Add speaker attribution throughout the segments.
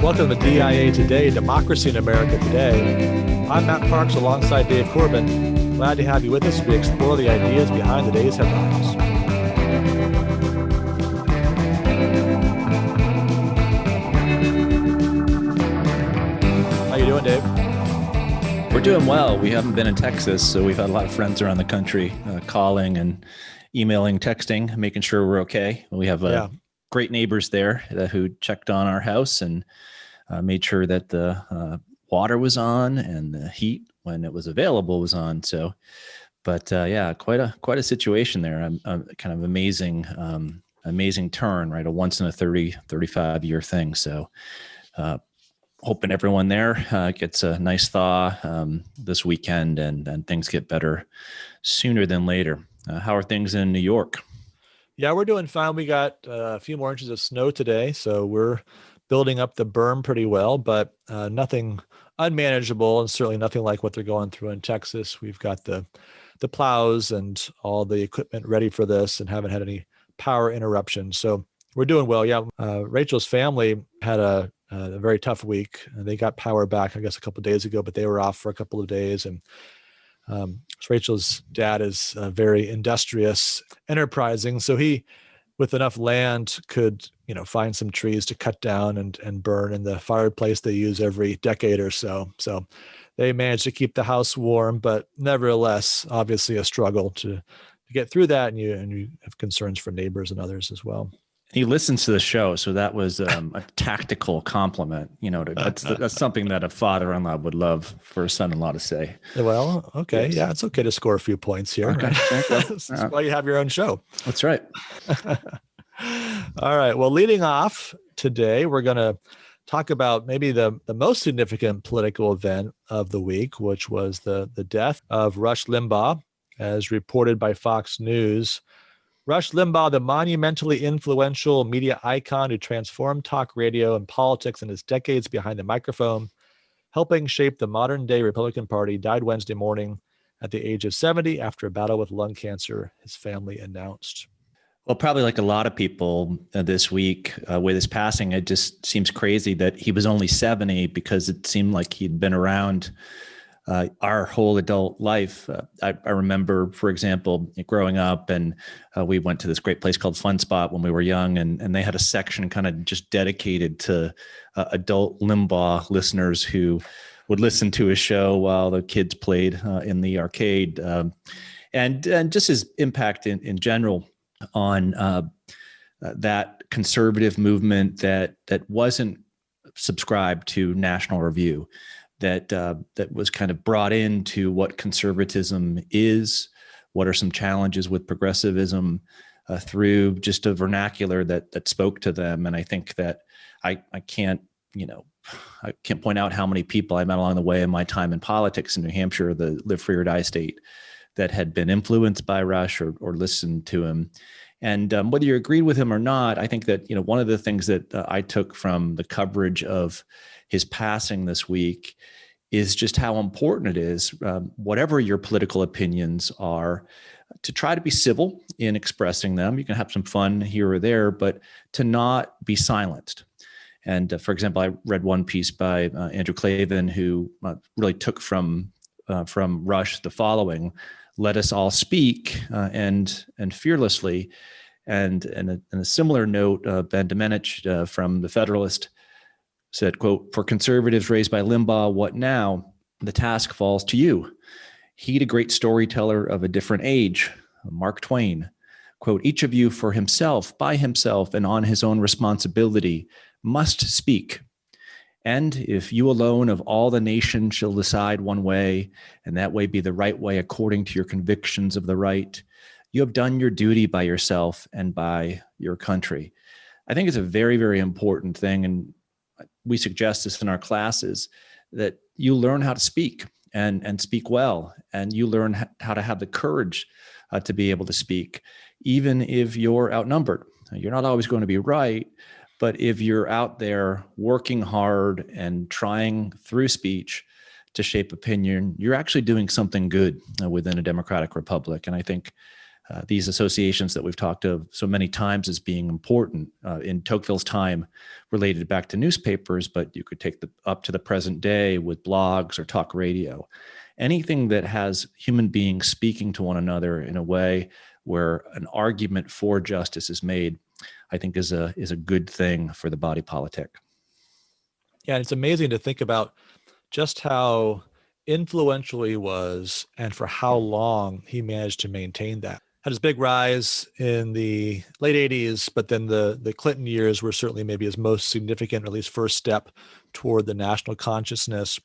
Speaker 1: Welcome to DIA Today, Democracy in America Today. I'm Matt Parks alongside Dave Corbin. Glad to have you with us as we explore the ideas behind the day's headlines. How you doing, Dave?
Speaker 2: We're doing well. We haven't been in Texas, so we've had a lot of friends around the country calling and emailing, texting, making sure we're okay. We have great neighbors there who checked on our house and made sure that the water was on and the heat, when it was available, was on. So, but quite a situation there. Kind of amazing turn, right? A once in a 35 year thing. So, hoping everyone there gets a nice thaw this weekend and things get better sooner than later. How are things in New York?
Speaker 1: Yeah, we're doing fine. We got a few more inches of snow today, so we're building up the berm pretty well, but nothing unmanageable, and certainly nothing like what they're going through in Texas. We've got the plows and all the equipment ready for this and haven't had any power interruptions. So we're doing well. Yeah, Rachel's family had a very tough week. They got power back, I guess, a couple of days ago, but they were off for a couple of days. And Rachel's dad is very industrious, enterprising. So he, with enough land, could find some trees to cut down and burn in the fireplace they use every decade or so. So they managed to keep the house warm, but nevertheless, obviously a struggle to get through that. And you have concerns for neighbors and others as well.
Speaker 2: He listens to the show, so that was a tactical compliment. That's something that a father-in-law would love for a son-in-law to say.
Speaker 1: Well, okay, yes. Yeah, it's okay to score a few points here.
Speaker 2: Okay,
Speaker 1: right? That's why you have your own show.
Speaker 2: That's right.
Speaker 1: All right. Well, leading off today, we're going to talk about maybe the most significant political event of the week, which was the death of Rush Limbaugh, as reported by Fox News. Rush Limbaugh, the monumentally influential media icon who transformed talk radio and politics in his decades behind the microphone, helping shape the modern-day Republican Party, died Wednesday morning at the age of 70 after a battle with lung cancer, his family announced.
Speaker 2: Well, probably like a lot of people this week with his passing, it just seems crazy that he was only 70 because it seemed like he'd been around our whole adult life. I remember, for example, growing up, and we went to this great place called Fun Spot when we were young, and they had a section kind of just dedicated to adult Limbaugh listeners who would listen to his show while the kids played in the arcade, and just his impact in general on that conservative movement that wasn't subscribed to National Review. That was kind of brought into what conservatism is, what are some challenges with progressivism through just a vernacular that spoke to them. And I think that I can't point out how many people I met along the way in my time in politics in New Hampshire, the live free or die state, that had been influenced by Rush or listened to him. And whether you agreed with him or not, I think that one of the things that I took from the coverage of his passing this week is just how important it is, whatever your political opinions are, to try to be civil in expressing them. You can have some fun here or there, but to not be silenced. And for example, I read one piece by Andrew Klavan, who really took from Rush the following: "Let us all speak and fearlessly." And in a similar note, Ben Domenech from The Federalist said, quote, "For conservatives raised by Limbaugh, what now? The task falls to you. Heed a great storyteller of a different age, Mark Twain. Quote, each of you for himself, by himself, and on his own responsibility must speak. And if you alone of all the nation shall decide one way, and that way be the right way according to your convictions of the right, you have done your duty by yourself and by your country." I think it's a very, very important thing. And we suggest this in our classes, that you learn how to speak and speak well, and you learn how to have the courage to be able to speak, even if you're outnumbered. You're not always going to be right, but if you're out there working hard and trying through speech to shape opinion, you're actually doing something good within a democratic republic. And I think these associations that we've talked of so many times as being important in Tocqueville's time related back to newspapers, but you could take up to the present day with blogs or talk radio. Anything that has human beings speaking to one another in a way where an argument for justice is made, I think is a good thing for the body politic.
Speaker 1: Yeah, it's amazing to think about just how influential he was and for how long he managed to maintain that. Had his big rise in the late 80s, but then the Clinton years were certainly maybe his most significant, or at least first step toward the national consciousness.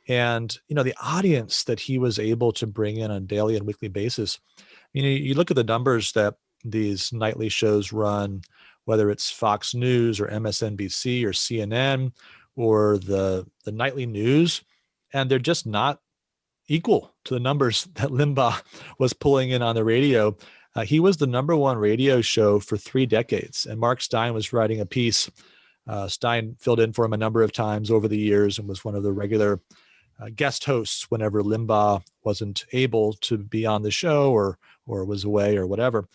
Speaker 1: And, the audience that he was able to bring in on a daily and weekly basis. You look at the numbers that these nightly shows run, whether it's Fox News or MSNBC or CNN or the nightly news, and they're just not equal to the numbers that Limbaugh was pulling in on the radio. He was the number one radio show for 3 decades, and Mark Steyn was writing a piece. Steyn filled in for him a number of times over the years and was one of the regular guest hosts whenever Limbaugh wasn't able to be on the show or was away or whatever.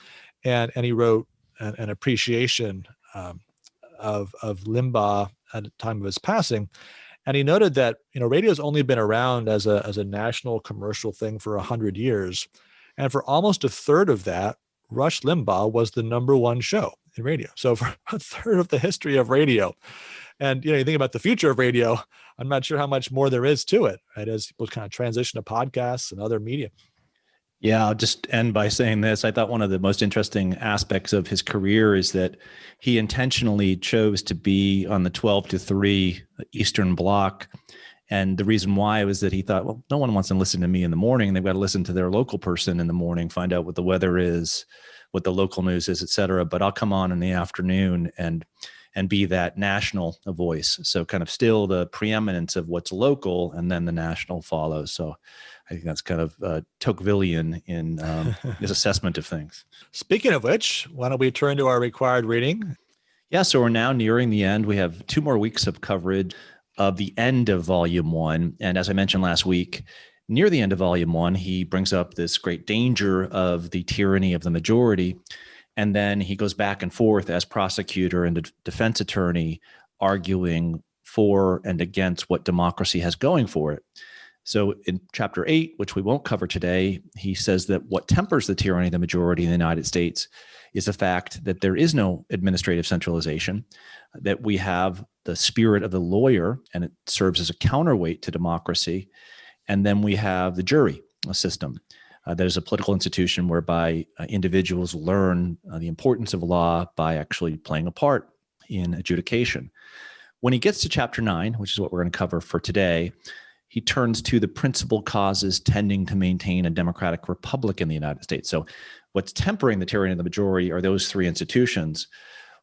Speaker 1: And he wrote an appreciation of Limbaugh at the time of his passing. And he noted that, radio's only been around as a national commercial thing for 100 years. And for almost a third of that, Rush Limbaugh was the number one show in radio. So for a third of the history of radio. And, you think about the future of radio, I'm not sure how much more there is to it, right? As people kind of transition to podcasts and other media.
Speaker 2: Yeah, I'll just end by saying this. I thought one of the most interesting aspects of his career is that he intentionally chose to be on the 12 to 3 Eastern Bloc. And the reason why was that he thought, well, no one wants to listen to me in the morning. They've got to listen to their local person in the morning, find out what the weather is, what the local news is, et cetera. But I'll come on in the afternoon and be that national voice. So kind of still the preeminence of what's local, and then the national follows. So I think that's kind of Tocquevillian in his assessment of things.
Speaker 1: Speaking of which, why don't we turn to our required reading?
Speaker 2: Yeah, so we're now nearing the end. We have 2 more weeks of coverage of the end of Volume 1. And as I mentioned last week, near the end of Volume 1, he brings up this great danger of the tyranny of the majority. And then he goes back and forth as prosecutor and defense attorney, arguing for and against what democracy has going for it. So in Chapter 8, which we won't cover today, he says that what tempers the tyranny of the majority in the United States is the fact that there is no administrative centralization, that we have the spirit of the lawyer, and it serves as a counterweight to democracy. And then we have the jury system. That is a political institution whereby individuals learn the importance of law by actually playing a part in adjudication. When he gets to Chapter 9, which is what we're going to cover for today, he turns to the principal causes tending to maintain a democratic republic in the United States. So what's tempering the tyranny of the majority are those 3 institutions.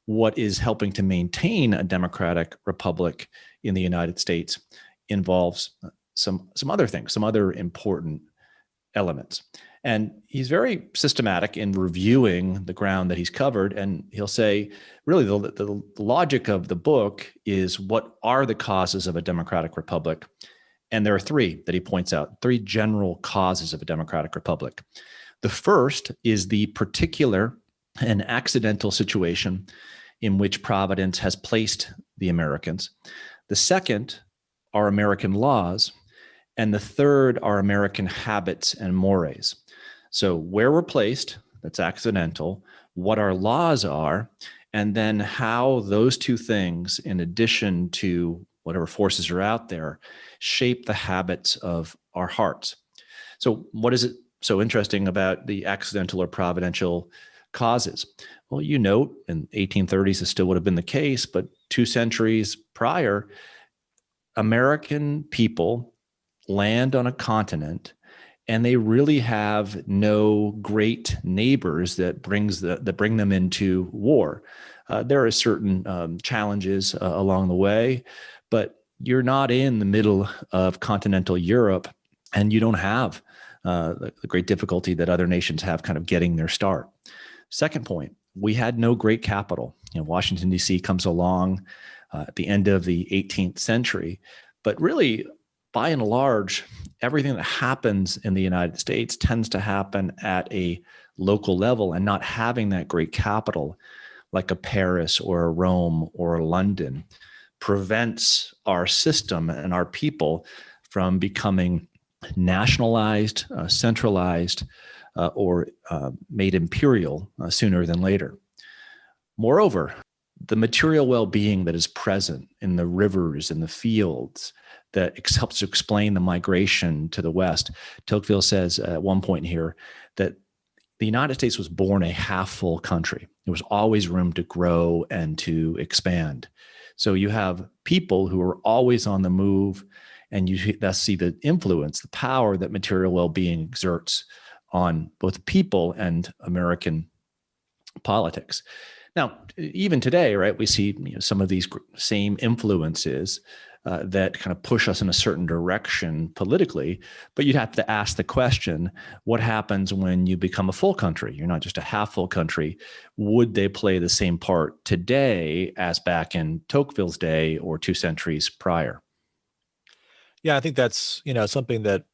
Speaker 2: What is helping to maintain a democratic republic in the United States involves some other things, some other important elements. And he's very systematic in reviewing the ground that he's covered. And he'll say, really, the logic of the book is, what are the causes of a democratic republic? And there are 3 that he points out, 3 general causes of a democratic republic. The first is the particular and accidental situation in which Providence has placed the Americans. The second are American laws. And the third are American habits and mores. So where we're placed, that's accidental, what our laws are, and then how those 2 things, in addition to whatever forces are out there, shape the habits of our hearts. So what is it so interesting about the accidental or providential causes? Well, you note in 1830s, this still would have been the case, but 2 centuries prior, American people land on a continent, and they really have no great neighbors that bring them into war. There are certain challenges along the way, but you're not in the middle of continental Europe, and you don't have the great difficulty that other nations have kind of getting their start. Second point, we had no great capital. Washington, D.C. comes along at the end of the 18th century, but really by and large, everything that happens in the United States tends to happen at a local level, and not having that great capital like a Paris or a Rome or a London prevents our system and our people from becoming nationalized, centralized, or made imperial sooner than later. Moreover, the material well-being that is present in the rivers and the fields that helps to explain the migration to the West. Tocqueville says at one point here that the United States was born a half-full country. There was always room to grow and to expand. So you have people who are always on the move, and you thus see the influence, the power that material well-being exerts on both people and American politics. Now, even today, right, we see some of these same influences that kind of push us in a certain direction politically, but you'd have to ask the question, what happens when you become a full country? You're not just a half full country. Would they play the same part today as back in Tocqueville's day or 2 centuries prior?
Speaker 1: Yeah, I think that's, something that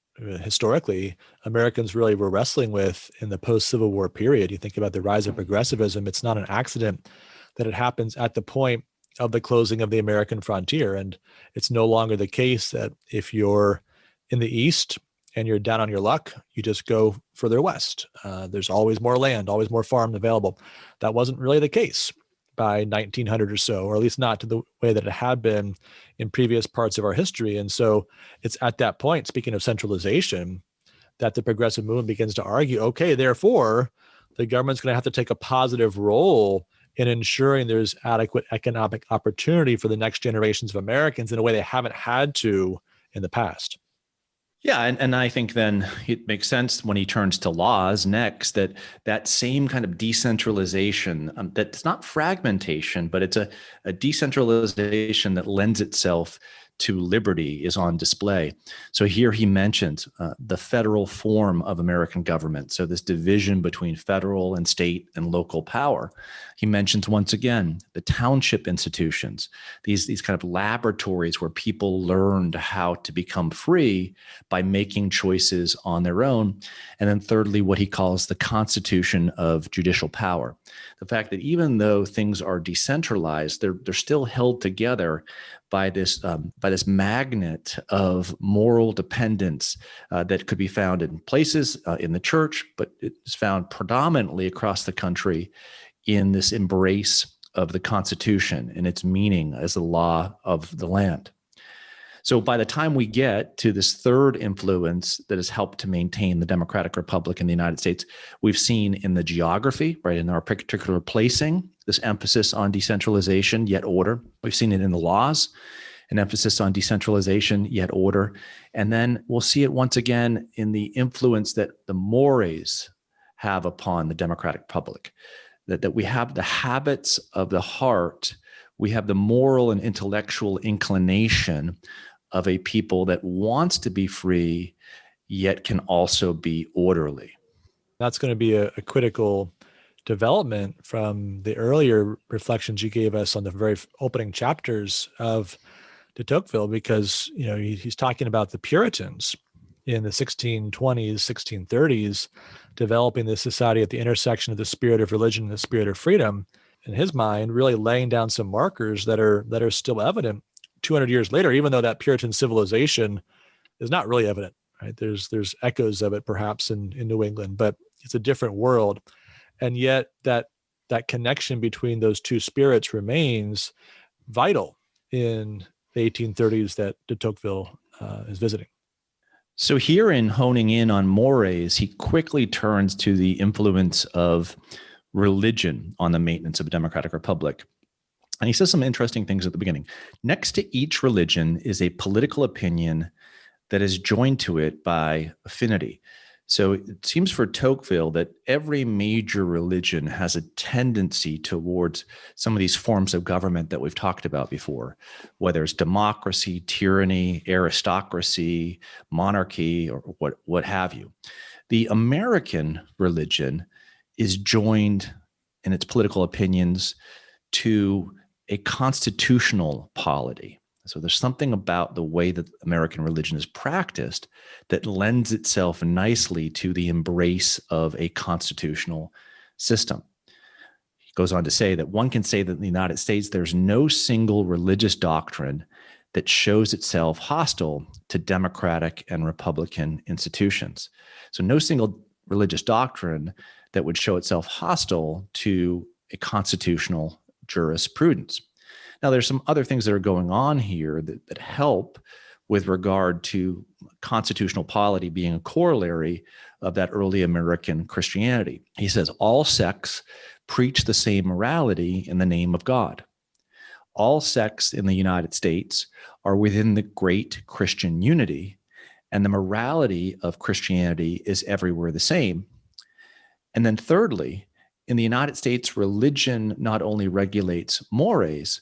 Speaker 1: historically Americans really were wrestling with in the post-Civil War period. You think about the rise of progressivism. It's not an accident that it happens at the point of the closing of the American frontier. And it's no longer the case that if you're in the East and you're down on your luck, you just go further west. There's always more land, always more farm available. That wasn't really the case by 1900 or so, or at least not to the way that it had been in previous parts of our history. And so it's at that point, speaking of centralization, that the progressive movement begins to argue, okay, therefore, the government's going to have to take a positive role in ensuring there's adequate economic opportunity for the next generations of Americans in a way they haven't had to in the past.
Speaker 2: Yeah, and I think then it makes sense when he turns to laws next that same kind of decentralization, that's not fragmentation, but it's a decentralization that lends itself to liberty is on display. So here he mentions the federal form of American government. So this division between federal and state and local power. He mentions once again the township institutions, these kind of laboratories where people learned how to become free by making choices on their own. And then thirdly, what he calls the constitution of judicial power. The fact that even though things are decentralized, they're still held together by this magnet of moral dependence that could be found in places in the church, but it's found predominantly across the country in this embrace of the Constitution and its meaning as the law of the land. So by the time we get to this third influence that has helped to maintain the democratic republic in the United States, we've seen in the geography, right, in our particular placing, this emphasis on decentralization, yet order. We've seen it in the laws, an emphasis on decentralization, yet order. And then we'll see it once again in the influence that the mores have upon the democratic republic, that we have the habits of the heart, we have the moral and intellectual inclination of a people that wants to be free, yet can also be orderly.
Speaker 1: That's going to be a critical development from the earlier reflections you gave us on the very opening chapters of de Tocqueville, because he's talking about the Puritans in the 1620s, 1630s, developing this society at the intersection of the spirit of religion and the spirit of freedom. In his mind, really laying down some markers that are still evident 200 years later, even though that Puritan civilization is not really evident, right? There's echoes of it perhaps in New England, but it's a different world. And yet that connection between those two spirits remains vital in the 1830s that de Tocqueville is visiting.
Speaker 2: So here in honing in on mores, he quickly turns to the influence of religion on the maintenance of a democratic republic. And he says some interesting things at the beginning. Next to each religion is a political opinion that is joined to it by affinity. So it seems for Tocqueville that every major religion has a tendency towards some of these forms of government that we've talked about before, whether it's democracy, tyranny, aristocracy, monarchy, or what have you. The American religion is joined in its political opinions to a constitutional polity. So there's something about the way that American religion is practiced that lends itself nicely to the embrace of a constitutional system. He goes on to say that one can say that in the United States, there's no single religious doctrine that shows itself hostile to democratic and republican institutions. So no single religious doctrine that would show itself hostile to a constitutional jurisprudence. Now, there's some other things that are going on here that help with regard to constitutional polity being a corollary of that early American Christianity. He says, all sects preach the same morality in the name of God. All sects in the United States are within the great Christian unity, and the morality of Christianity is everywhere the same. And then thirdly, in the United States, religion not only regulates mores,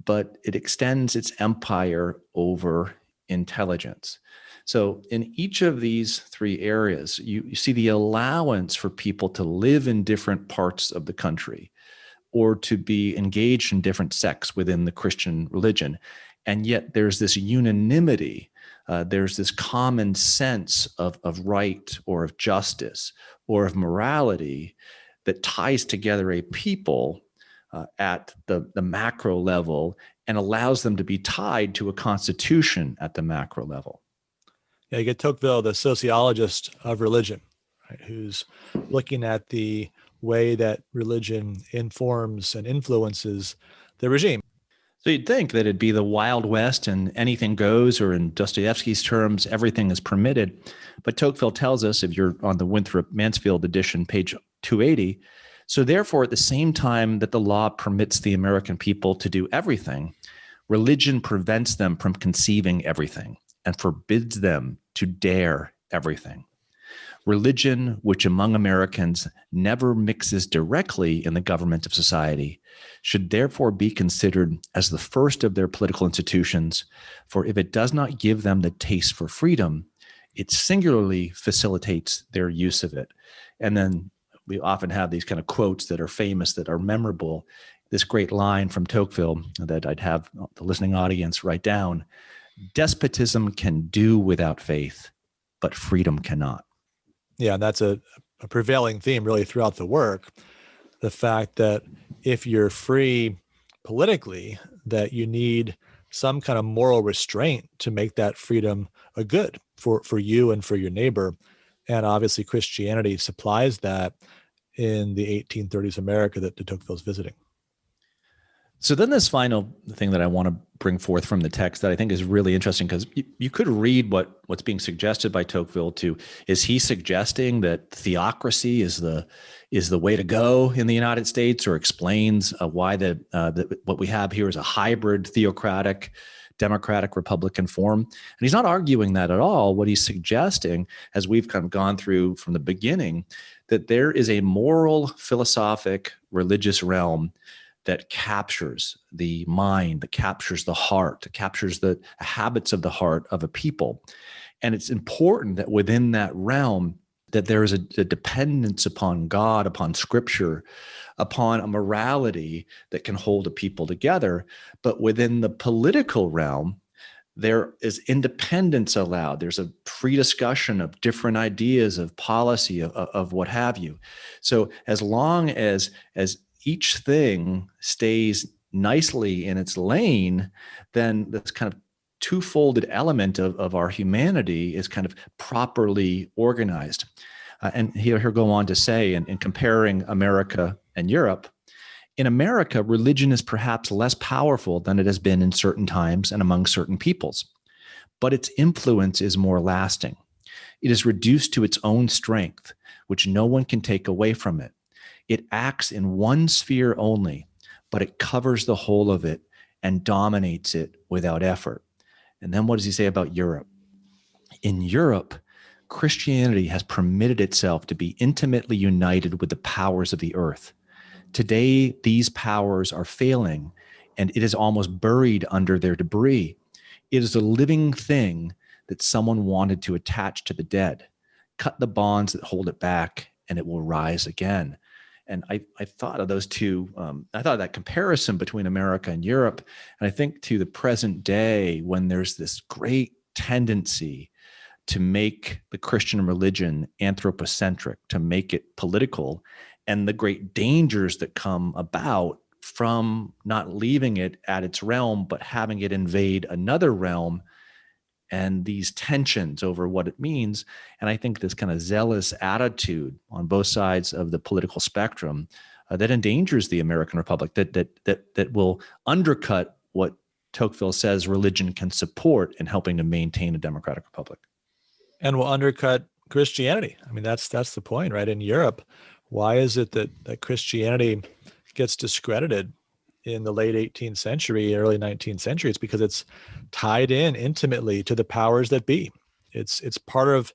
Speaker 2: but it extends its empire over intelligence. So in each of these three areas, you see the allowance for people to live in different parts of the country or to be engaged in different sects within the Christian religion. And yet there's this unanimity, there's this common sense of right or of justice or of morality that ties together a people at the macro level and allows them to be tied to a constitution at the macro level.
Speaker 1: Yeah, you get Tocqueville, the sociologist of religion, right, who's looking at the way that religion informs and influences the regime.
Speaker 2: So you'd think that it'd be the Wild West and anything goes, or in Dostoevsky's terms, everything is permitted. But Tocqueville tells us, if you're on the Winthrop Mansfield edition, page 280, so therefore, at the same time that the law permits the American people to do everything, religion prevents them from conceiving everything and forbids them to dare everything. Religion, which among Americans never mixes directly in the government of society, should therefore be considered as the first of their political institutions, for if it does not give them the taste for freedom, it singularly facilitates their use of it. And then we often have these kind of quotes that are famous, that are memorable. This great line from Tocqueville that I'd have the listening audience write down: despotism can do without faith, but freedom cannot.
Speaker 1: Yeah, that's a prevailing theme really throughout the work. The fact that if you're free politically, that you need some kind of moral restraint to make that freedom a good for you and for your neighbor. And obviously Christianity supplies that in the 1830s America that de Tocqueville's visiting.
Speaker 2: So then this final thing that I want to bring forth from the text that I think is really interesting, because you could read what's being suggested by Tocqueville to, is he suggesting that theocracy is the way to go in the United States, or explains why what we have here is a hybrid theocratic, democratic, republican form? And he's not arguing that at all. What he's suggesting, as we've kind of gone through from the beginning, that there is a moral, philosophic, religious realm that captures the mind, that captures the heart, that captures the habits of the heart of a people. And it's important that within that realm, that there is a dependence upon God, upon Scripture, upon a morality that can hold a people together. But within the political realm, there is independence allowed. There's a free discussion of different ideas of policy, of what have you. So as long as each thing stays nicely in its lane, then this kind of two-folded element of our humanity is kind of properly organized. And he'll go on to say, in comparing America and Europe, in America, religion is perhaps less powerful than it has been in certain times and among certain peoples, but its influence is more lasting. It is reduced to its own strength, which no one can take away from it. It acts in one sphere only, but it covers the whole of it and dominates it without effort. And then what does he say about Europe? In Europe, Christianity has permitted itself to be intimately united with the powers of the earth. Today, these powers are failing, and it is almost buried under their debris. It is a living thing that someone wanted to attach to the dead. Cut the bonds that hold it back, and it will rise again. And I thought of those two, I thought of that comparison between America and Europe. And I think to the present day, when there's this great tendency to make the Christian religion anthropocentric, to make it political, and the great dangers that come about from not leaving it at its realm, but having it invade another realm, and these tensions over what it means. And I think this kind of zealous attitude on both sides of the political spectrum that endangers the American Republic, that will undercut what Tocqueville says religion can support in helping to maintain a democratic republic.
Speaker 1: And will undercut Christianity. I mean, that's the point, right? In Europe, why is it that Christianity gets discredited in the late 18th century, early 19th century? It's because it's tied in intimately to the powers that be. It's part of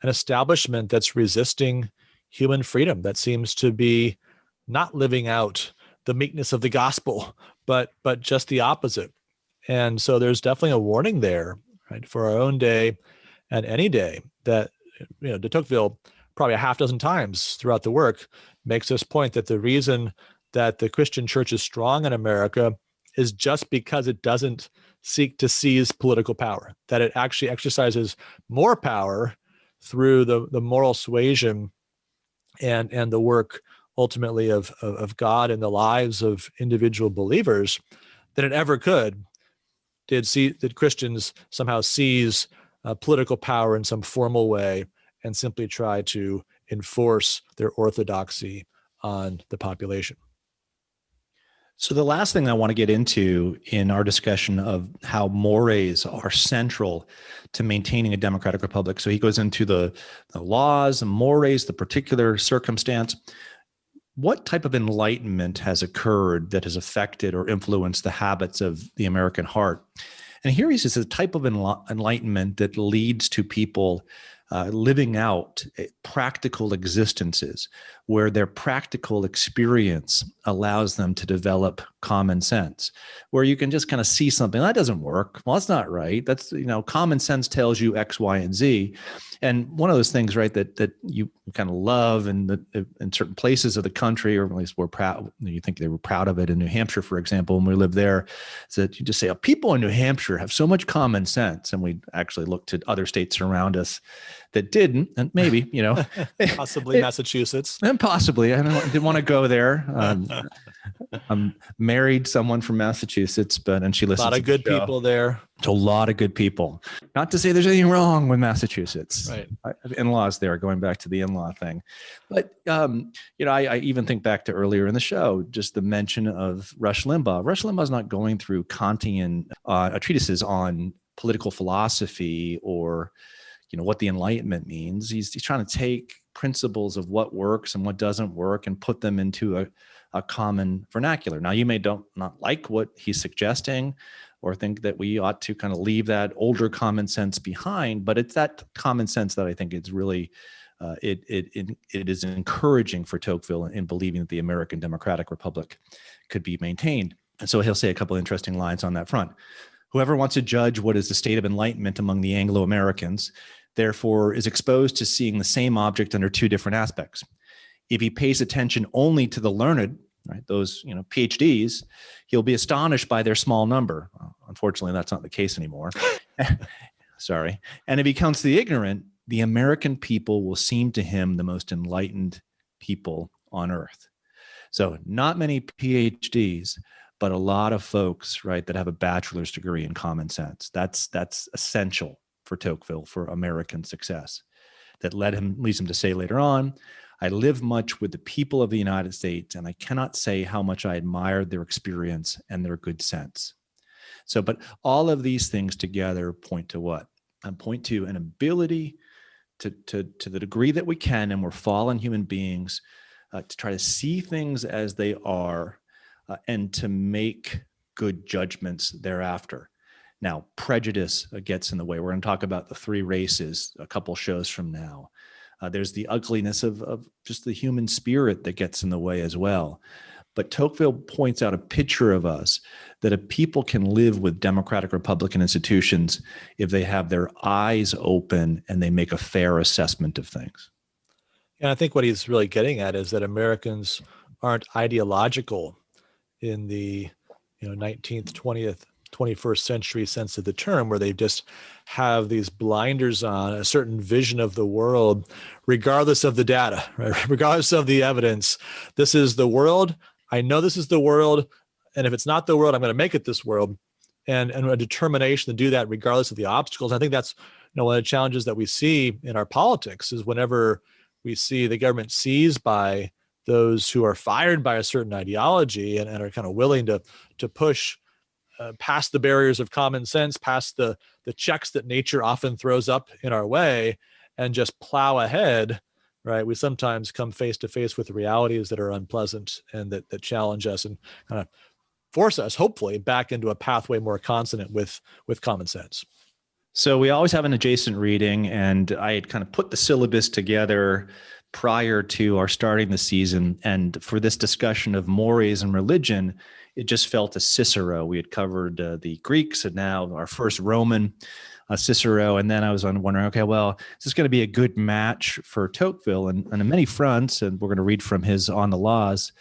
Speaker 1: an establishment that's resisting human freedom, that seems to be not living out the meekness of the gospel, but just the opposite. And so there's definitely a warning there, right, for our own day and any day, that, de Tocqueville probably a half dozen times throughout the work makes this point, that the reason that the Christian church is strong in America is just because it doesn't seek to seize political power, that it actually exercises more power through the moral suasion and the work ultimately of God in the lives of individual believers than it ever could did Christians somehow seize political power in some formal way and simply try to enforce their orthodoxy on the population.
Speaker 2: So the last thing I want to get into in our discussion of how mores are central to maintaining a democratic republic. So he goes into the laws and mores, the particular circumstance. What type of enlightenment has occurred that has affected or influenced the habits of the American heart? And here he says a type of enlightenment that leads to people living out practical existences where their practical experience allows them to develop common sense, where you can just kind of see something that doesn't work. Well, that's not right. That's, common sense tells you X, Y, and Z. And one of those things, right, that you kind of love in certain places of the country, or at least we're proud, you think they were proud of it in New Hampshire, for example, when we lived there, is that you just say, people in New Hampshire have so much common sense. And we actually looked at other states around us that didn't, and maybe,
Speaker 1: possibly Massachusetts.
Speaker 2: And possibly, I didn't want to go there. I'm married someone from Massachusetts, and she listens.
Speaker 1: A lot of good people there.
Speaker 2: It's a lot of good people. Not to say there's anything wrong with Massachusetts.
Speaker 1: Right.
Speaker 2: I have in-laws there, going back to the in-law thing. But, I even think back to earlier in the show, just the mention of Rush Limbaugh. Rush Limbaugh's not going through Kantian treatises on political philosophy or, what the Enlightenment means. He's trying to take principles of what works and what doesn't work and put them into a common vernacular. Now, you may not like what he's suggesting or think that we ought to kind of leave that older common sense behind, but it's that common sense that I think it's really, it is encouraging for Tocqueville in believing that the American Democratic Republic could be maintained. And so he'll say a couple of interesting lines on that front. Whoever wants to judge what is the state of enlightenment among the Anglo-Americans, therefore, is exposed to seeing the same object under two different aspects. If he pays attention only to the learned, right, those PhDs, he'll be astonished by their small number. Well, unfortunately, that's not the case anymore. Sorry. And if he counts the ignorant, the American people will seem to him the most enlightened people on earth. So not many PhDs, but a lot of folks, right, that have a bachelor's degree in common sense. That's essential for Tocqueville for American success. That leads him to say later on, I live much with the people of the United States, and I cannot say how much I admire their experience and their good sense. So, but all of these things together point to what? And point to an ability to the degree that we can, and we're fallen human beings, to try to see things as they are, and to make good judgments thereafter. Now, prejudice gets in the way. We're going to talk about the three races a couple shows from now. There's the ugliness of just the human spirit that gets in the way as well. But Tocqueville points out a picture of us that a people can live with democratic Republican institutions if they have their eyes open and they make a fair assessment of things.
Speaker 1: And I think what he's really getting at is that Americans aren't ideological in the 19th, 20th, 21st century sense of the term, where they just have these blinders on, a certain vision of the world, regardless of the data, right? Regardless of the evidence. This is the world. I know this is the world. And if it's not the world, I'm going to make it this world. And a determination to do that regardless of the obstacles. I think that's one of the challenges that we see in our politics is whenever we see the government seized by those who are fired by a certain ideology and are kind of willing to push past the barriers of common sense, past the checks that nature often throws up in our way, and just plow ahead, right? We sometimes come face to face with realities that are unpleasant and that challenge us and kind of force us, hopefully, back into a pathway more consonant with common sense.
Speaker 2: So we always have an adjacent reading, and I had kind of put the syllabus together prior to our starting the season. And for this discussion of mores and religion, it just fell to Cicero. We had covered the Greeks and now our first Roman, Cicero. And then I was wondering, okay, well, is this going to be a good match for Tocqueville? And on many fronts, and we're going to read from his On the Laws,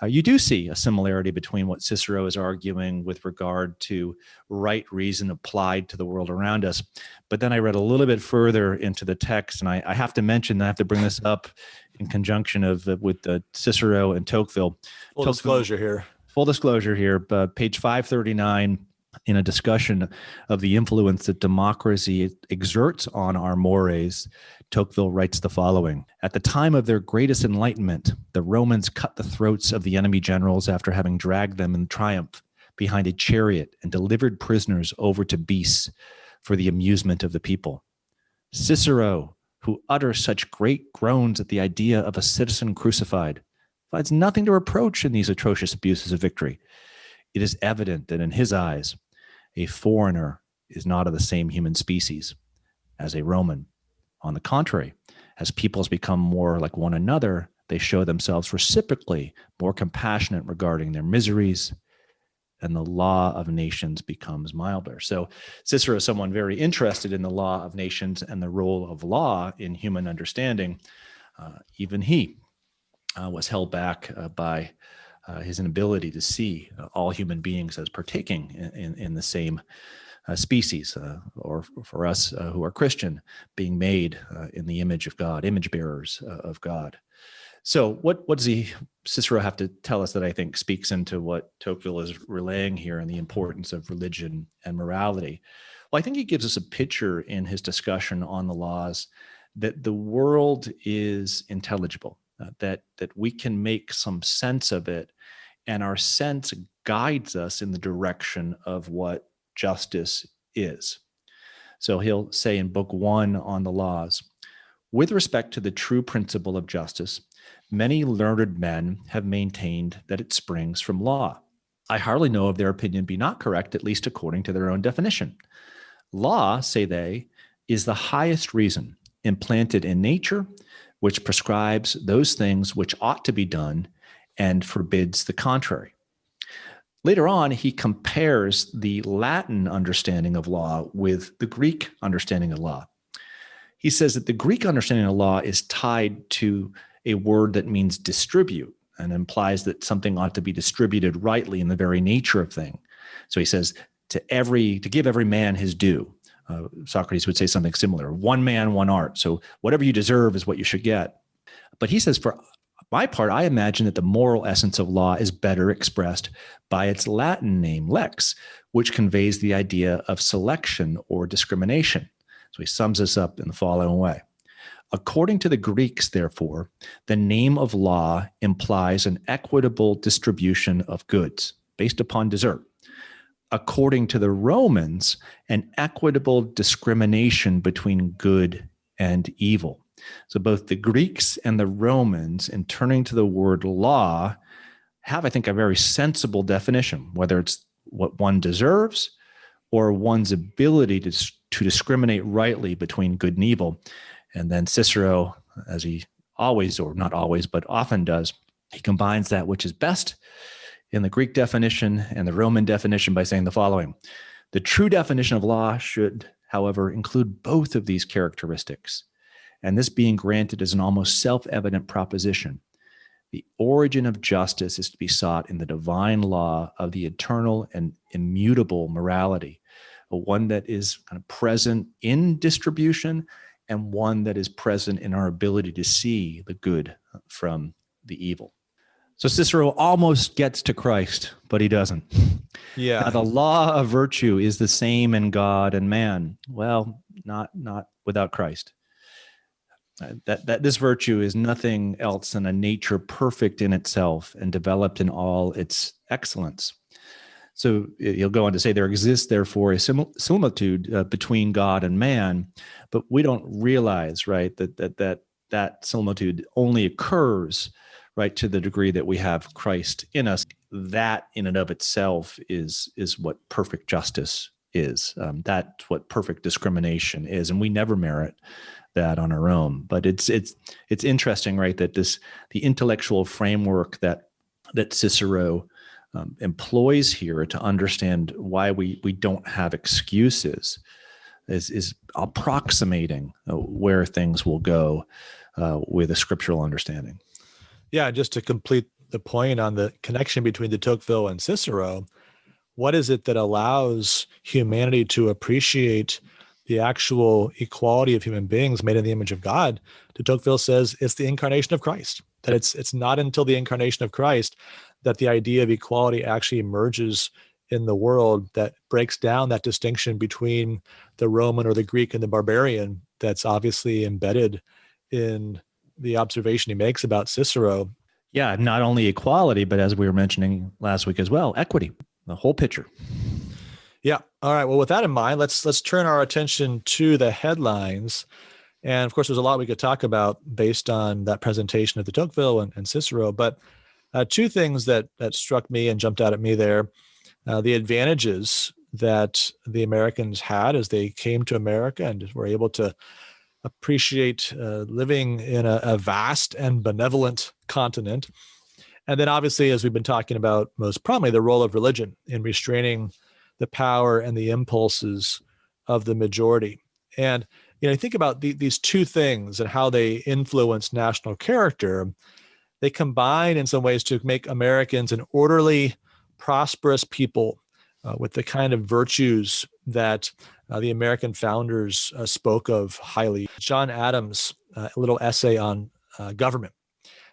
Speaker 2: you do see a similarity between what Cicero is arguing with regard to right reason applied to the world around us. But then I read a little bit further into the text, and I have to mention, I have to bring this up in conjunction with Cicero and Tocqueville.
Speaker 1: Full disclosure here,
Speaker 2: page 539, in a discussion of the influence that democracy exerts on our mores, Tocqueville writes the following: "At the time of their greatest enlightenment, the Romans cut the throats of the enemy generals after having dragged them in triumph behind a chariot and delivered prisoners over to beasts for the amusement of the people. Cicero, who utters such great groans at the idea of a citizen crucified, finds nothing to reproach in these atrocious abuses of victory. It is evident that in his eyes, a foreigner is not of the same human species as a Roman. On the contrary, as peoples become more like one another, they show themselves reciprocally more compassionate regarding their miseries, and the law of nations becomes milder." So Cicero is someone very interested in the law of nations and the role of law in human understanding. Even he was held back by his inability to see all human beings as partaking in the same species, or for us who are Christian, being made in the image of God, image bearers of God. So what does Cicero have to tell us that I think speaks into what Tocqueville is relaying here and the importance of religion and morality? Well, I think he gives us a picture in his discussion on the laws that the world is intelligible, that we can make some sense of it, and our sense guides us in the direction of what justice is. So he'll say in Book 1 on the Laws, "With respect to the true principle of justice, many learned men have maintained that it springs from law. I hardly know if their opinion be not correct, at least according to their own definition. Law, say they, is the highest reason implanted in nature, which prescribes those things which ought to be done and forbids the contrary." Later on, he compares the Latin understanding of law with the Greek understanding of law. He says that the Greek understanding of law is tied to a word that means distribute and implies that something ought to be distributed rightly in the very nature of thing. So he says to give every man his due. Socrates would say something similar: one man, one art. So whatever you deserve is what you should get. But he says, for my part, I imagine that the moral essence of law is better expressed by its Latin name, lex, which conveys the idea of selection or discrimination. So he sums this up in the following way: "According to the Greeks, therefore, the name of law implies an equitable distribution of goods based upon desert. According to the Romans, an equitable discrimination between good and evil." So both the Greeks and the Romans, in turning to the word law, have, I think, a very sensible definition, whether it's what one deserves or one's ability to discriminate rightly between good and evil. And then Cicero, as he always, or not always, but often does, he combines that which is best in the Greek definition and the Roman definition by saying the following: "The true definition of law should, however, include both of these characteristics. and this being granted is an almost self-evident proposition. The origin of justice is to be sought in the divine law of the eternal and immutable morality, one that is kind of present in distribution and one that is present in our ability to see the good from the evil. So Cicero almost gets to Christ, but he doesn't.
Speaker 1: Yeah.
Speaker 2: Now, the law of virtue is the same in God and man. Well, not without Christ. That this virtue is nothing else than a nature perfect in itself and developed in all its excellence. So he'll go on to say there exists, therefore, a similitude between God and man, but we don't realize, right, that similitude only occurs, right, to the degree that we have Christ in us. That in and of itself is what perfect justice is. That's what perfect discrimination is, and we never merit that on our own. But it's interesting, right, that the intellectual framework that Cicero employs here to understand why we don't have excuses is approximating where things will go with a scriptural understanding.
Speaker 1: Yeah, just to complete the point on the connection between de Tocqueville and Cicero, what is it that allows humanity to appreciate the actual equality of human beings made in the image of God? De Tocqueville says it's the incarnation of Christ, that it's not until the incarnation of Christ that the idea of equality actually emerges in the world, that breaks down that distinction between the Roman or the Greek and the barbarian that's obviously embedded in the observation he makes about Cicero.
Speaker 2: Yeah, not only equality, but as we were mentioning last week as well, equity, the whole picture.
Speaker 1: Yeah. All right. Well, with that in mind, let's turn our attention to the headlines. And of course, there's a lot we could talk about based on that presentation of de Tocqueville and Cicero. But two things that struck me and jumped out at me there: the advantages that the Americans had as they came to America and were able to appreciate living in a vast and benevolent continent. And then obviously, as we've been talking about most prominently, the role of religion in restraining the power and the impulses of the majority. And, you think about these two things and how they influence national character. They combine in some ways to make Americans an orderly, prosperous people with the kind of virtues that the American founders spoke of highly. John Adams, a little essay on government,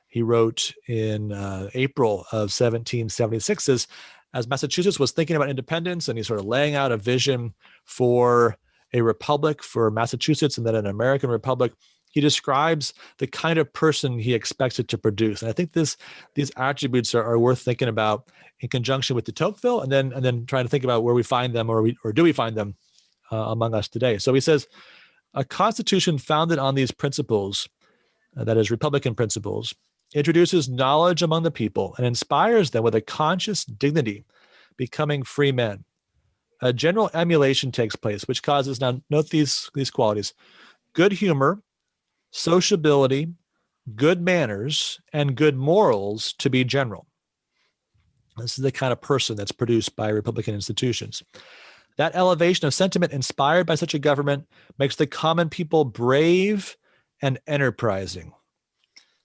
Speaker 1: he wrote in April of 1776, says, as Massachusetts was thinking about independence and he's sort of laying out a vision for a republic for Massachusetts and then an American republic, he describes the kind of person he expects it to produce. And I think these attributes are worth thinking about in conjunction with de Tocqueville, and then trying to think about where we find them, or do we find them among us today. So he says, a constitution founded on these principles, that is Republican principles, introduces knowledge among the people and inspires them with a conscious dignity, becoming free men. A general emulation takes place, which causes, now note these qualities: good humor, sociability, good manners, and good morals to be general. This is the kind of person that's produced by Republican institutions. That elevation of sentiment inspired by such a government makes the common people brave and enterprising.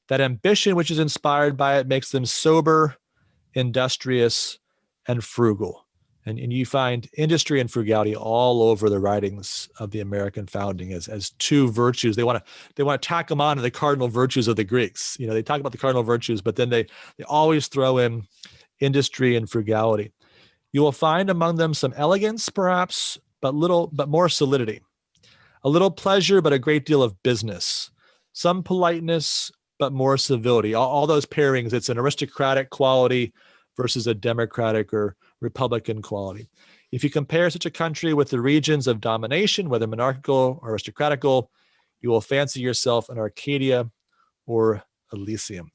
Speaker 1: That ambition which is inspired by it makes them sober, industrious, and frugal. And you find industry and frugality all over the writings of the American founding as two virtues. They want to tack them on to the cardinal virtues of the Greeks. They talk about the cardinal virtues, but then they always throw in industry and frugality. You will find among them some elegance, perhaps, but more solidity. A little pleasure, but a great deal of business. Some politeness, but more civility. All those pairings, it's an aristocratic quality versus a democratic or republican quality. If you compare such a country with the regions of domination, whether monarchical or aristocratical, you will fancy yourself in Arcadia or Elysium.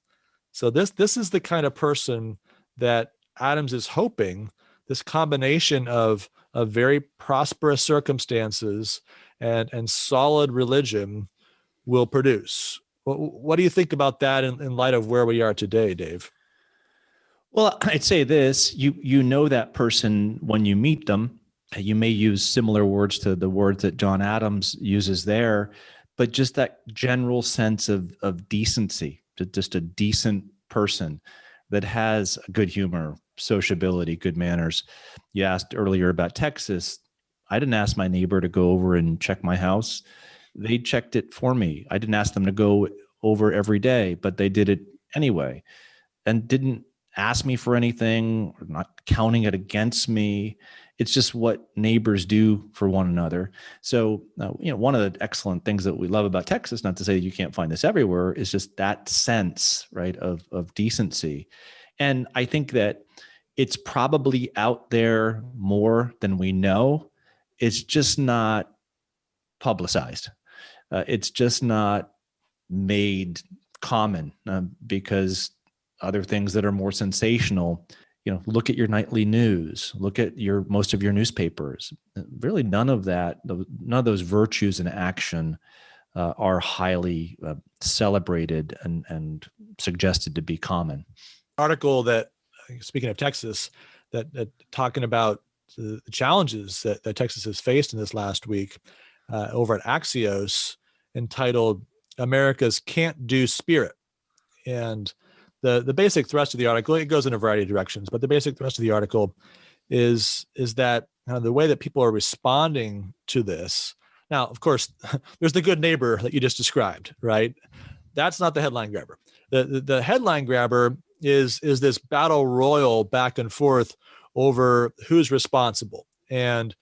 Speaker 1: So this is the kind of person that Adams is hoping this combination of very prosperous circumstances and solid religion will produce. What do you think about that in light of where we are today, Dave?
Speaker 2: Well, I'd say this: you know that person when you meet them. You may use similar words to the words that John Adams uses there, but just that general sense of decency, just a decent person that has good humor, sociability, good manners. You asked earlier about Texas. I didn't ask my neighbor to go over and check my house. They checked it for me. I didn't ask them to go over every day, but they did it anyway and didn't ask me for anything, or not counting it against me. It's just what neighbors do for one another. So, one of the excellent things that we love about Texas, not to say that you can't find this everywhere, is just that sense, right, of decency. And I think that it's probably out there more than we know. It's just not publicized. It's just not made common because other things that are more sensational, look at your nightly news, look at most of your newspapers. Really, none of those virtues in action are highly celebrated and suggested to be common.
Speaker 1: Article that, speaking of Texas, that talking about the challenges that Texas has faced in this last week over at Axios, entitled "America's Can't Do Spirit." And the basic thrust of the article, it goes in a variety of directions, but the basic thrust of the article is that the way that people are responding to this. Now, of course, there's the good neighbor that you just described, right? That's not the headline grabber. The headline grabber is this battle royal back and forth over who's responsible. And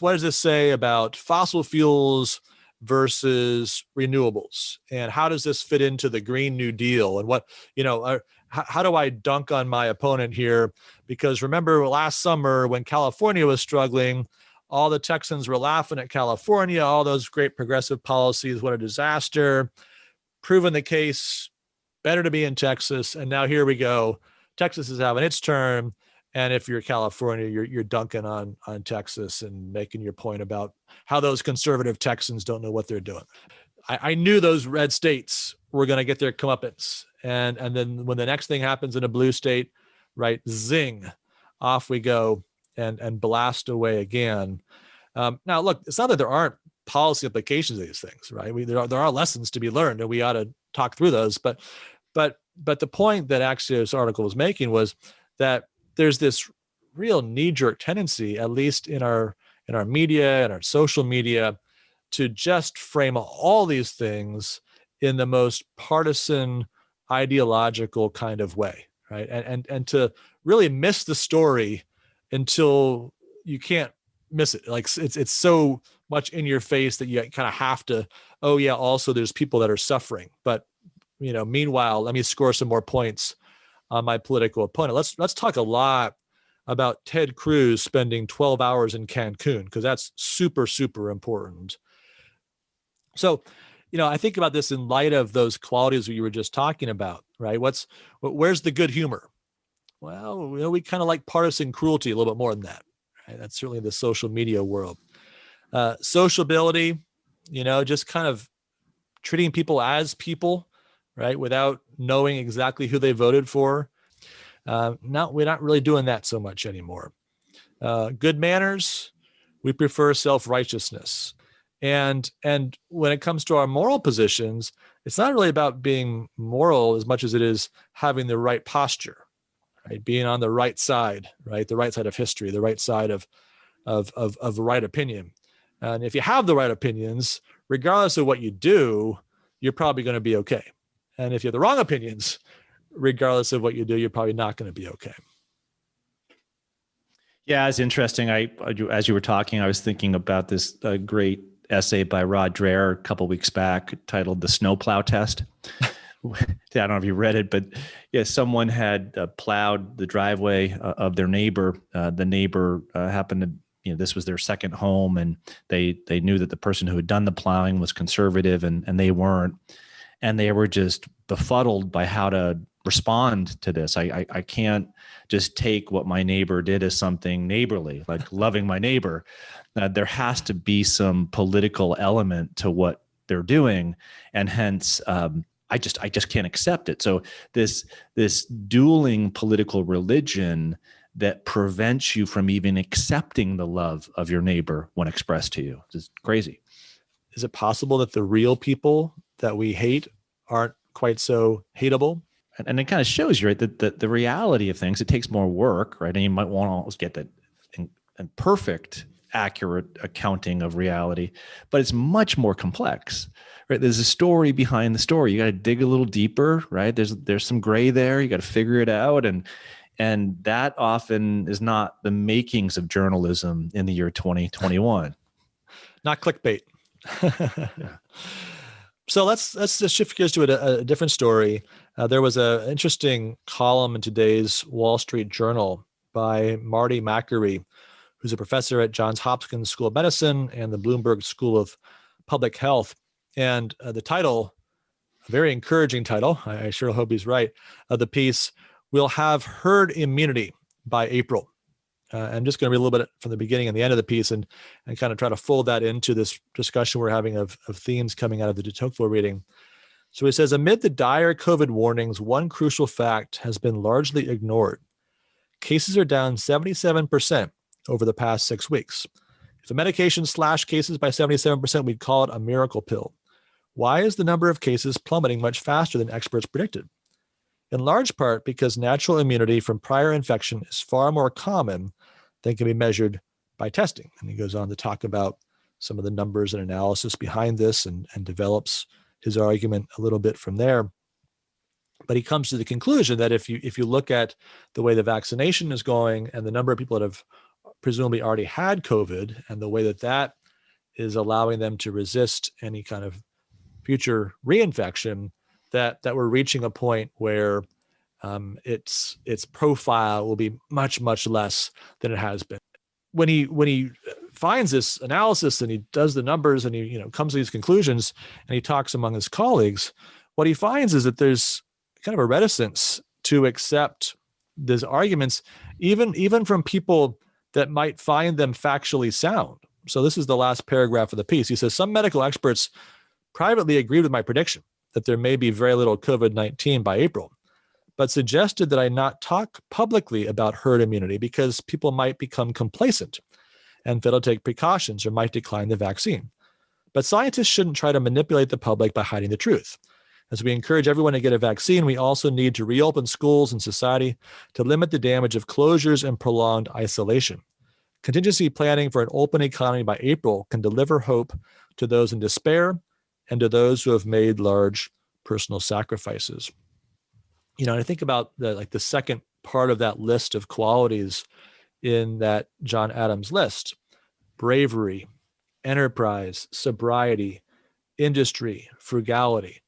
Speaker 1: what does this say about fossil fuels versus renewables? And how does this fit into the Green New Deal? And how do I dunk on my opponent here? Because remember last summer when California was struggling, all the Texans were laughing at California, all those great progressive policies, what a disaster. Proven the case, better to be in Texas. And now here we go. Texas is having its turn. And if you're California, you're dunking on Texas and making your point about how those conservative Texans don't know what they're doing. I knew those red states were going to get their comeuppance. And then when the next thing happens in a blue state, right, zing, off we go and blast away again. Now, look, it's not that there aren't policy implications of these things, right? There are lessons to be learned, and we ought to talk through those. But the point that Axios article was making was that there's this real knee-jerk tendency, at least in our media and our social media, to just frame all these things in the most partisan, ideological kind of way, right? And to really miss the story until you can't miss it. Like it's so much in your face that you kind of have to, oh yeah, also there's people that are suffering. But meanwhile, let me score some more points on my political opponent. Let's talk a lot about Ted Cruz spending 12 hours in Cancun, because that's super, super important. So, I think about this in light of those qualities we were just talking about, right? Where's the good humor? Well, we kind of like partisan cruelty a little bit more than that, right? That's certainly the social media world. Sociability, just kind of treating people as people, right? Without knowing exactly who they voted for. We're not really doing that so much anymore. Good manners, we prefer self-righteousness. And when it comes to our moral positions, it's not really about being moral as much as it is having the right posture, right? Being on the right side, right? The right side of history, the right side of the right opinion. And if you have the right opinions, regardless of what you do, you're probably going to be okay. And if you have the wrong opinions, regardless of what you do, you're probably not going to be okay.
Speaker 2: Yeah, it's interesting. As you were talking, I was thinking about this great essay by Rod Dreher a couple weeks back titled "The Snowplow Test." I don't know if you read it, but yeah, someone had plowed the driveway of their neighbor. The neighbor happened to, this was their second home, and they knew that the person who had done the plowing was conservative, and they weren't. And they were just befuddled by how to respond to this. I can't just take what my neighbor did as something neighborly, like loving my neighbor. There has to be some political element to what they're doing, and hence I just can't accept it. So this dueling political religion that prevents you from even accepting the love of your neighbor when expressed to you is crazy.
Speaker 1: is it possible that the real people that we hate aren't quite so hateable?
Speaker 2: And it kind of shows you, right, that the reality of things, it takes more work, right? And you might want to always get that in perfect, accurate accounting of reality, but it's much more complex, right? There's a story behind the story. You got to dig a little deeper, right? There's some gray there. You got to figure it out. And that often is not the makings of journalism in the year 2021.
Speaker 1: Not clickbait. So let's just shift gears to a different story. There was an interesting column in today's Wall Street Journal by Marty Makary, who's a professor at Johns Hopkins School of Medicine and the Bloomberg School of Public Health. And the title, a very encouraging title, I sure hope he's right, of the piece, "We'll have herd immunity by April." I'm just going to read a little bit from the beginning and the end of the piece and kind of try to fold that into this discussion we're having of themes coming out of the de Tocqueville reading. So he says, amid the dire COVID warnings, one crucial fact has been largely ignored. Cases are down 77% over the past 6 weeks. If a medication slashed cases by 77%, we'd call it a miracle pill. Why is the number of cases plummeting much faster than experts predicted? In large part because natural immunity from prior infection is far more common than can be measured by testing. And he goes on to talk about some of the numbers and analysis behind this and develops his argument a little bit from there. But he comes to the conclusion that if you look at the way the vaccination is going and the number of people that have presumably already had COVID and the way that is allowing them to resist any kind of future reinfection, that we're reaching a point where its profile will be much, much less than it has been. When he finds this analysis and he does the numbers and he comes to these conclusions and he talks among his colleagues, what he finds is that there's kind of a reticence to accept these arguments, even from people that might find them factually sound. So this is the last paragraph of the piece. He says, some medical experts privately agreed with my prediction that there may be very little COVID-19 by April, but suggested that I not talk publicly about herd immunity because people might become complacent and fail to take precautions or might decline the vaccine. But scientists shouldn't try to manipulate the public by hiding the truth. As we encourage everyone to get a vaccine, we also need to reopen schools and society to limit the damage of closures and prolonged isolation. Contingency planning for an open economy by April can deliver hope to those in despair and to those who have made large personal sacrifices. And I think about the second part of that list of qualities in that John Adams list: bravery, enterprise, sobriety, industry, frugality,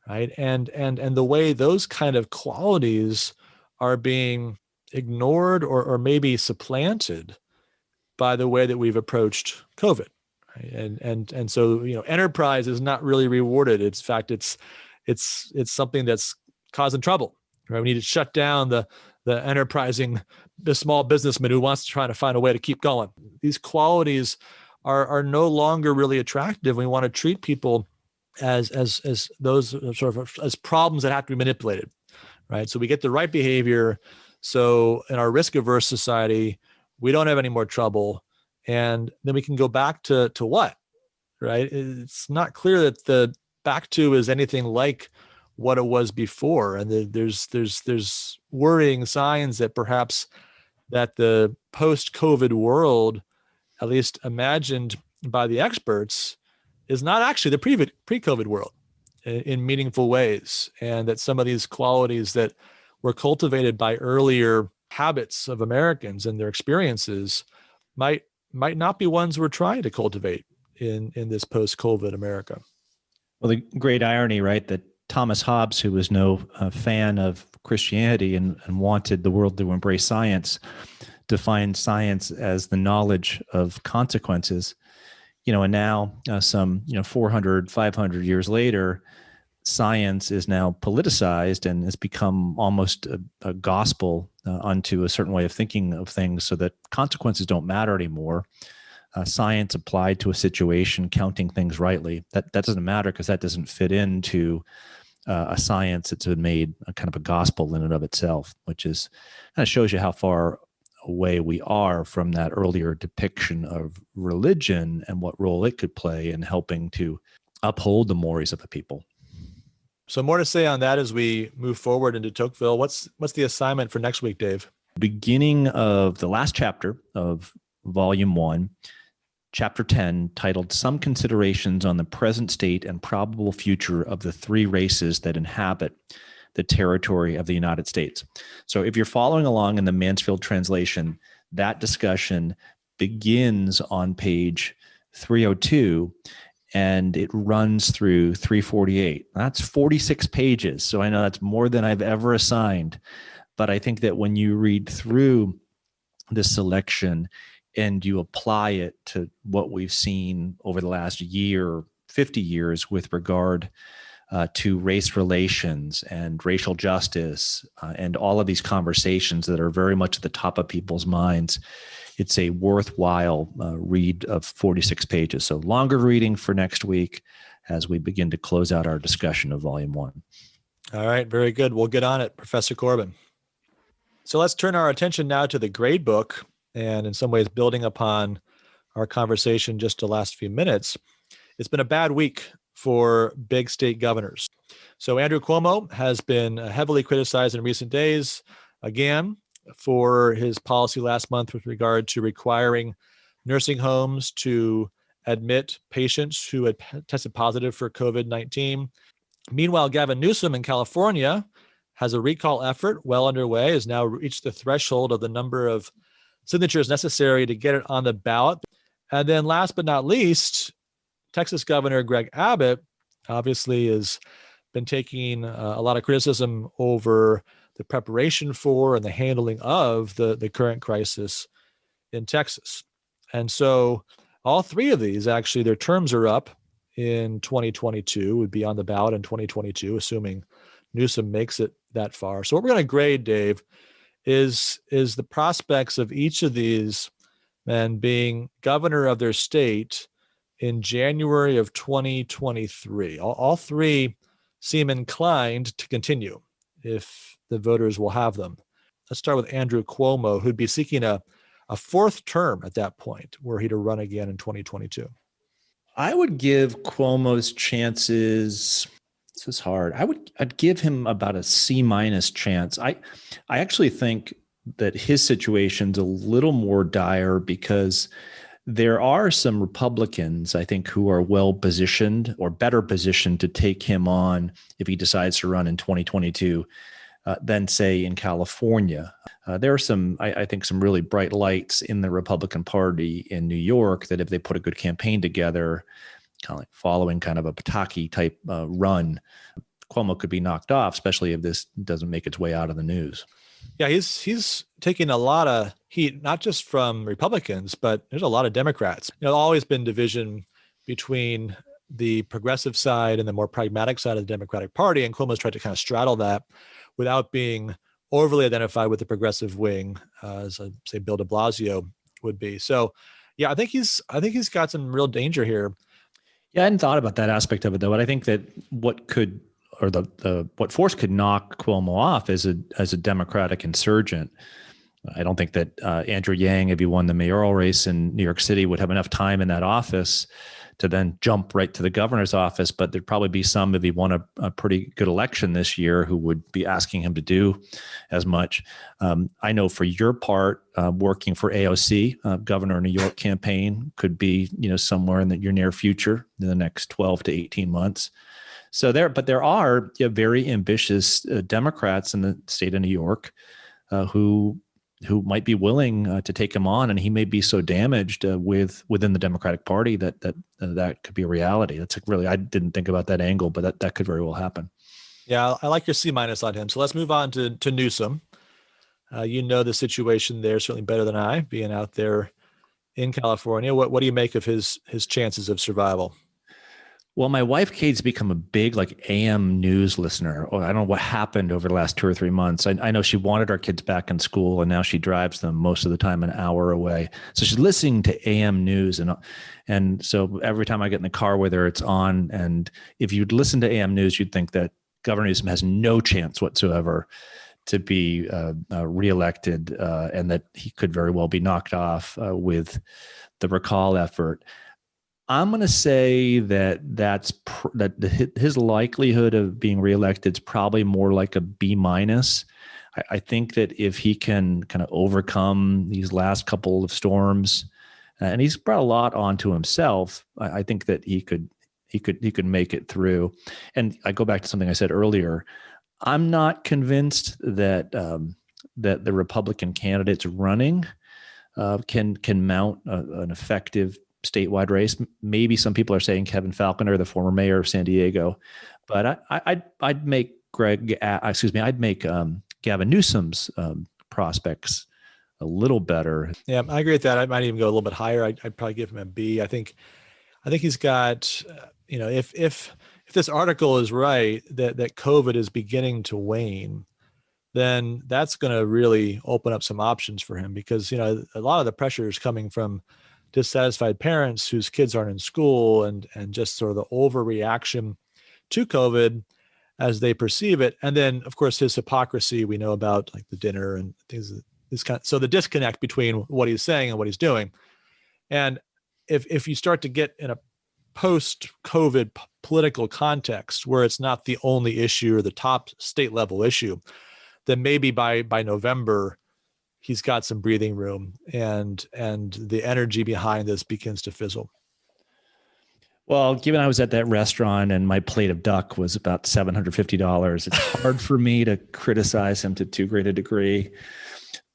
Speaker 1: right? And the way those kind of qualities are being ignored or maybe supplanted by the way that we've approached COVID. And so enterprise is not really rewarded. In fact, it's something that's causing trouble. Right? We need to shut down the small businessman who wants to try to find a way to keep going. These qualities are no longer really attractive. We want to treat people as those sort of as problems that have to be manipulated, right? So we get the right behavior. So in our risk-averse society, we don't have any more trouble. And then we can go back to what, right? It's not clear that the back to is anything like what it was before. And there's worrying signs that perhaps that the post-COVID world, at least imagined by the experts, is not actually the pre-COVID world in meaningful ways. And that some of these qualities that were cultivated by earlier habits of Americans and their experiences might not be ones we're trying to cultivate in this post-COVID America.
Speaker 2: Well, the great irony, right, that Thomas Hobbes, who was no fan of Christianity and wanted the world to embrace science, defined science as the knowledge of consequences. And now some 400, 500 years later, science is now politicized and has become almost a gospel unto a certain way of thinking of things, so that consequences don't matter anymore. Science applied to a situation, counting things rightly, that doesn't matter because that doesn't fit into a science that's been made a kind of a gospel in and of itself, which is kind of shows you how far away we are from that earlier depiction of religion and what role it could play in helping to uphold the mores of the people.
Speaker 1: So more to say on that as we move forward into Tocqueville. What's the assignment for next week, Dave?
Speaker 2: Beginning of the last chapter of Volume 1, Chapter 10, titled Some Considerations on the Present State and Probable Future of the Three Races That Inhabit the Territory of the United States. So if you're following along in the Mansfield translation, that discussion begins on page 302 and it runs through 348. That's 46 pages. So I know that's more than I've ever assigned. But I think that when you read through this selection and you apply it to what we've seen over the last year, 50 years with regard to race relations and racial justice and all of these conversations that are very much at the top of people's minds, it's a worthwhile read of 46 pages. So longer reading for next week as we begin to close out our discussion of Volume 1.
Speaker 1: All right, very good. We'll get on it, Professor Corbin. So let's turn our attention now to the Gradebook, and in some ways building upon our conversation just the last few minutes. It's been a bad week for big state governors. So Andrew Cuomo has been heavily criticized in recent days, again, for his policy last month with regard to requiring nursing homes to admit patients who had tested positive for COVID-19. Meanwhile, Gavin Newsom in California has a recall effort well underway, has now reached the threshold of the number of signatures necessary to get it on the ballot. And then last but not least, Texas Governor Greg Abbott obviously has been taking a lot of criticism over the preparation for and the handling of the current crisis in Texas. And so all three of these, actually, their terms are up in 2022, would be on the ballot in 2022, assuming Newsom makes it that far. So what we're going to grade, Dave, is the prospects of each of these men being governor of their state in January of 2023. All three seem inclined to continue if the voters will have them. Let's start with Andrew Cuomo, who'd be seeking a fourth term at that point, were he to run again in 2022.
Speaker 2: I would give Cuomo's chances. This is hard. I'd give him about a C- chance. I actually think that his situation's a little more dire because there are some Republicans, I think, who are well positioned or better positioned to take him on if he decides to run in 2022 than, say, in California. There are some, I think, some really bright lights in the Republican Party in New York that if they put a good campaign together, kind of like following kind of a Pataki type run, Cuomo could be knocked off, especially if this doesn't make its way out of the news.
Speaker 1: Yeah, he's taking a lot of heat, not just from Republicans, but there's a lot of Democrats. Always been division between the progressive side and the more pragmatic side of the Democratic Party, and Cuomo's tried to kind of straddle that without being overly identified with the progressive wing, as say Bill de Blasio would be. So, yeah, I think he's got some real danger here.
Speaker 2: Yeah, I hadn't thought about that aspect of it though, but I think that what force could knock Cuomo off as a Democratic insurgent. I don't think that Andrew Yang, if he won the mayoral race in New York City, would have enough time in that office to then jump right to the governor's office. But there'd probably be some, if he won a pretty good election this year, who would be asking him to do as much. I know for your part, working for AOC, Governor of New York campaign could be somewhere in your near future in the next 12 to 18 months. So there are very ambitious Democrats in the state of New York who might be willing to take him on, and he may be so damaged within the Democratic Party that could be a reality. That's really, I didn't think about that angle, but that could very well happen.
Speaker 1: Yeah, I like your C- on him. So let's move on to Newsom. The situation there certainly better than I, being out there in California. What do you make of his chances of survival?
Speaker 2: Well, my wife Kate's become a big AM news listener. I don't know what happened over the last 2 or 3 months. I know she wanted our kids back in school, and now she drives them most of the time an hour away. So she's listening to AM news, and so every time I get in the car with her, it's on. And if you'd listen to AM news, you'd think that Governor Newsom has no chance whatsoever to be reelected, and that he could very well be knocked off with the recall effort. I'm going to say that his likelihood of being reelected is probably more like a B minus. I think that if he can kind of overcome these last couple of storms, and he's brought a lot onto himself, I think that he could make it through. And I go back to something I said earlier. I'm not convinced that that the Republican candidates running can mount an effective statewide race. Maybe some people are saying Kevin Falconer, the former mayor of San Diego, but I'd make Gavin Newsom's prospects a little better.
Speaker 1: Yeah, I agree with that. I might even go a little bit higher. I'd probably give him a B. I think he's got, if this article is right, that COVID is beginning to wane, then that's going to really open up some options for him, because, a lot of the pressure is coming from dissatisfied parents whose kids aren't in school, and just sort of the overreaction to COVID as they perceive it. And then, of course, his hypocrisy, we know about, like the dinner and things. So the disconnect between what he's saying and what he's doing. And if you start to get in a post-COVID political context where it's not the only issue or the top state level issue, then maybe by November, he's got some breathing room, and the energy behind this begins to fizzle.
Speaker 2: Well, given I was at that restaurant and my plate of duck was about $750, it's hard for me to criticize him to too great a degree.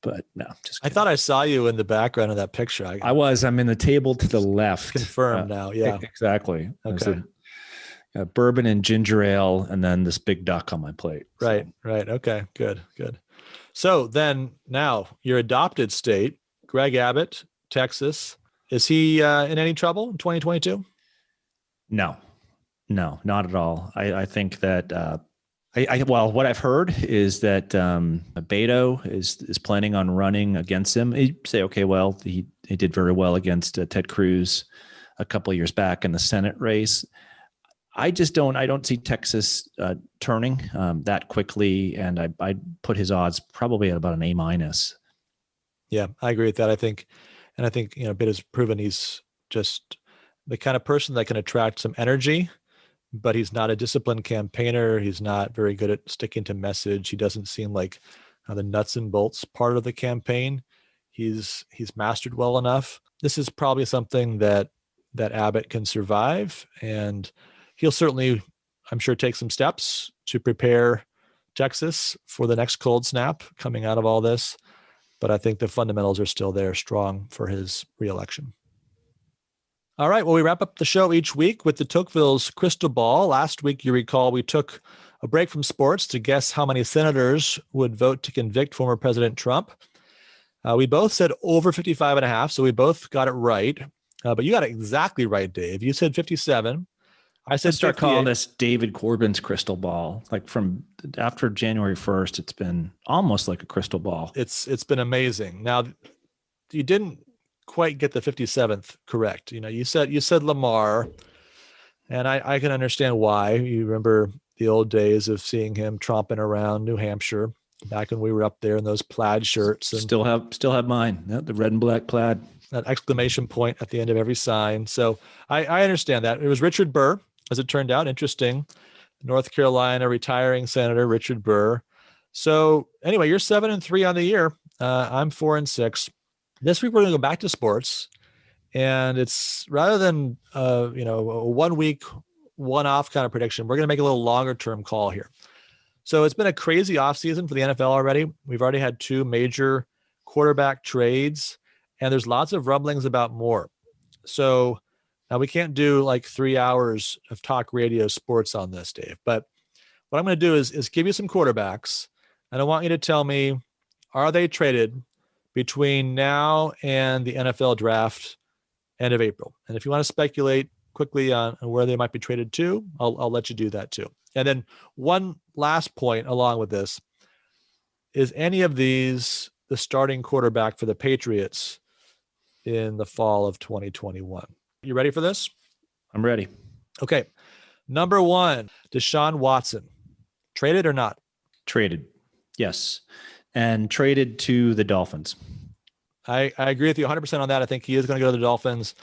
Speaker 2: But no, just kidding.
Speaker 1: I thought I saw you in the background of that picture.
Speaker 2: I'm in the table to the left.
Speaker 1: Confirmed now. Yeah,
Speaker 2: exactly.
Speaker 1: Okay.
Speaker 2: Bourbon and ginger ale, and then this big duck on my plate.
Speaker 1: Right. Okay, good. So then now your adopted state, Greg Abbott, Texas, is he in any trouble in 2022?
Speaker 2: No, not at all. I think that what I've heard is that Beto is planning on running against him. You say, okay, well, he did very well against Ted Cruz a couple of years back in the Senate race. I don't see Texas turning that quickly, and I'd put his odds probably at about an A minus.
Speaker 1: Yeah, I agree with that. I think Beto has proven he's just the kind of person that can attract some energy, but he's not a disciplined campaigner. He's not very good at sticking to message. He doesn't seem like the nuts and bolts part of the campaign. He's mastered well enough. This is probably something that Abbott can survive, and he'll certainly, I'm sure, take some steps to prepare Texas for the next cold snap coming out of all this. But I think the fundamentals are still there, strong for his reelection. All right. Well, we wrap up the show each week with the Tocqueville's crystal ball. Last week, you recall, we took a break from sports to guess how many senators would vote to convict former President Trump. We both said over 55.5, so we both got it right. But you got it exactly right, Dave. You said 57. I said
Speaker 2: start calling this David Corbin's crystal ball. Like from after January 1st, it's been almost like a crystal ball.
Speaker 1: It's been amazing. Now, you didn't quite get the 57th correct. You said Lamar, and I can understand why. You remember the old days of seeing him tromping around New Hampshire back when we were up there in those plaid shirts. And
Speaker 2: still have mine, the red and black plaid.
Speaker 1: That exclamation point at the end of every sign. So I understand that. It was Richard Burr, as it turned out. Interesting. North Carolina retiring Senator Richard Burr. So anyway, you're 7-3 on the year. I'm 4-6. This week we're going to go back to sports, and it's rather than a 1 week, one-off kind of prediction, we're going to make a little longer term call here. So it's been a crazy offseason for the NFL already. We've already had 2 major quarterback trades, and there's lots of rumblings about more. So now we can't do like 3 hours of talk radio sports on this, Dave. But what I'm going to do is give you some quarterbacks, and I want you to tell me, are they traded between now and the NFL draft end of April? And if you want to speculate quickly on where they might be traded to, I'll let you do that too. And then one last point along with this, is any of these the starting quarterback for the Patriots in the fall of 2021? You ready for this?
Speaker 2: I'm ready.
Speaker 1: Okay. Number 1, Deshaun Watson. Traded or not?
Speaker 2: Traded. Yes. And traded to the Dolphins.
Speaker 1: I agree with you 100% on that. I think he is going to go to the Dolphins.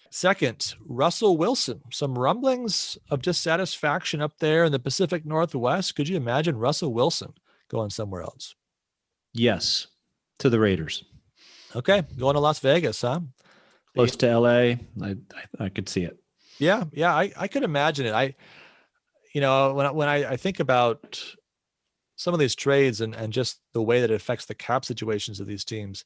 Speaker 1: Second, Russell Wilson. Some rumblings of dissatisfaction up there in the Pacific Northwest. Could you imagine Russell Wilson going somewhere else?
Speaker 2: Yes. To the Raiders.
Speaker 1: Okay. Going to Las Vegas, huh?
Speaker 2: Close to LA. I could see it.
Speaker 1: Yeah. I could imagine it. When I think about some of these trades and just the way that it affects the cap situations of these teams,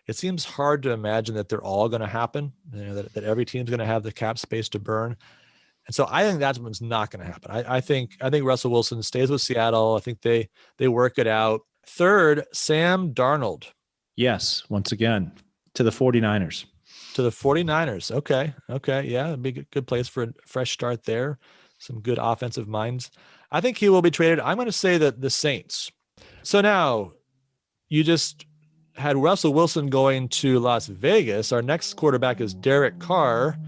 Speaker 1: it seems hard to imagine that they're all going to happen, that every team's going to have the cap space to burn. And so I think that's what's not going to happen. I think Russell Wilson stays with Seattle. I think they work it out. Third, Sam Darnold.
Speaker 2: Yes. Once again, to the 49ers.
Speaker 1: To the 49ers. Okay. Yeah. It'd be a good place for a fresh start there. Some good offensive minds. I think he will be traded. I'm going to say that the Saints. So now you just had Russell Wilson going to Las Vegas. Our next quarterback is Derek Carr.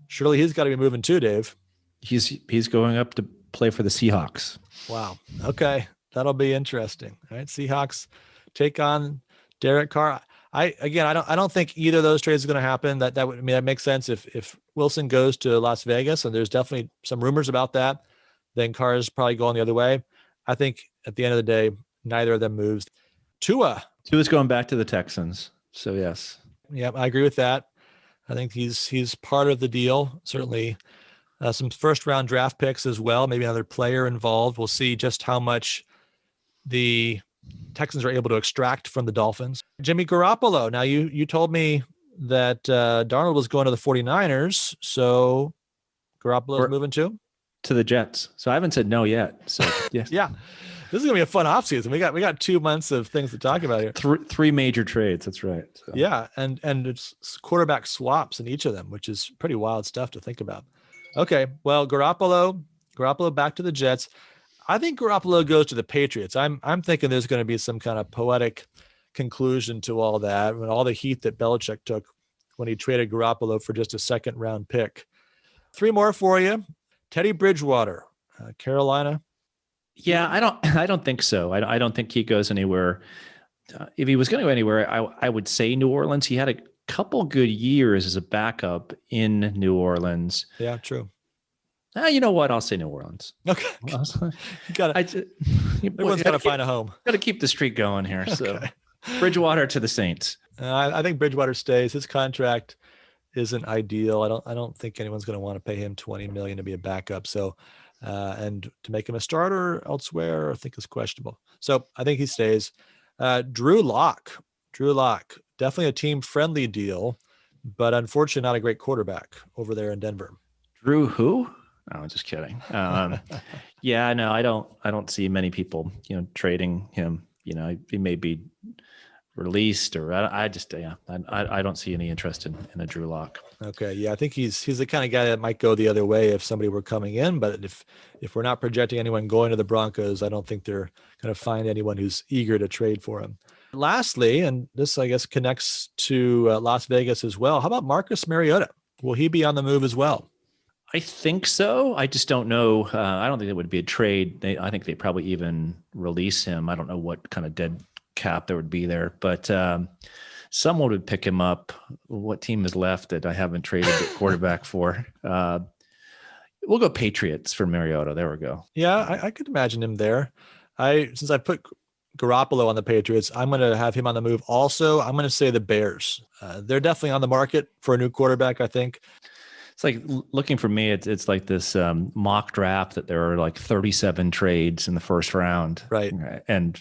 Speaker 1: Surely he's got to be moving too, Dave.
Speaker 2: He's going up to play for the Seahawks.
Speaker 1: Wow. Okay. That'll be interesting. All right. Seahawks take on Derek Carr. I don't think either of those trades is going to happen. That makes sense. If Wilson goes to Las Vegas, and there's definitely some rumors about that, then Carr is probably going the other way. I think at the end of the day, neither of them moves. Tua's
Speaker 2: going back to the Texans. So yes.
Speaker 1: Yeah, I agree with that. I think he's part of the deal. Certainly some first round draft picks as well. Maybe another player involved. We'll see just how much the Texans are able to extract from the Dolphins. Jimmy Garoppolo. Now you told me that Darnold was going to the 49ers. So Garoppolo's moving too?
Speaker 2: To the Jets. So I haven't said no yet. So yes.
Speaker 1: Yeah. This is going to be a fun offseason. We got 2 months of things to talk about here.
Speaker 2: Three major trades. That's right. So.
Speaker 1: Yeah. And it's quarterback swaps in each of them, which is pretty wild stuff to think about. Okay. Well, Garoppolo back to the Jets. I think Garoppolo goes to the Patriots. I'm thinking there's going to be some kind of poetic conclusion to all that, and all the heat that Belichick took when he traded Garoppolo for just a second round pick. 3 more for you. Teddy Bridgewater, Carolina.
Speaker 2: Yeah, I don't think so. I don't think he goes anywhere. If he was going to go anywhere, I would say New Orleans. He had a couple good years as a backup in New Orleans.
Speaker 1: Yeah, true.
Speaker 2: You know what? I'll say New Orleans.
Speaker 1: Okay. Everyone's got to find a home.
Speaker 2: Got to keep the streak going here. Okay. So Bridgewater to the Saints.
Speaker 1: I think Bridgewater stays. His contract isn't ideal. I don't think anyone's going to want to pay him $20 million to be a backup. So, and to make him a starter elsewhere, I think is questionable. So I think he stays. Drew Lock, definitely a team friendly deal, but unfortunately not a great quarterback over there in Denver.
Speaker 2: Drew who? No, I'm just kidding. Yeah, no, I don't see many people, trading him. He may be released, or I don't see any interest in a Drew Lock.
Speaker 1: Okay, yeah, I think he's the kind of guy that might go the other way if somebody were coming in. But if we're not projecting anyone going to the Broncos, I don't think they're going to find anyone who's eager to trade for him. Lastly, and this I guess connects to Las Vegas as well. How about Marcus Mariota? Will he be on the move as well?
Speaker 2: I think so. I just don't know. I don't think it would be a trade. I think they probably even release him. I don't know what kind of dead cap there would be there, but someone would pick him up. What team is left that I haven't traded the quarterback for? We'll go Patriots for Mariota. There we go.
Speaker 1: Yeah, I could imagine him there. Since I put Garoppolo on the Patriots, I'm going to have him on the move. Also, I'm going to say the Bears. They're definitely on the market for a new quarterback, I think.
Speaker 2: It's like looking for me. It's like this mock draft that there are like 37 trades in the first round,
Speaker 1: right?
Speaker 2: And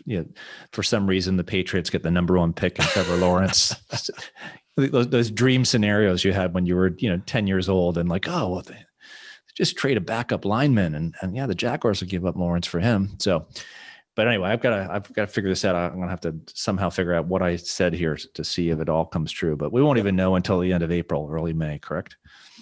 Speaker 2: for some reason the Patriots get the number 1 pick in Trevor Lawrence. those dream scenarios you had when you were 10 years old, and like, oh, well, they just trade a backup lineman, and yeah, the Jaguars will give up Lawrence for him. So, but anyway, I've got to figure this out. I'm gonna have to somehow figure out what I said here to see if it all comes true. But we won't even know until the end of April, early May, correct?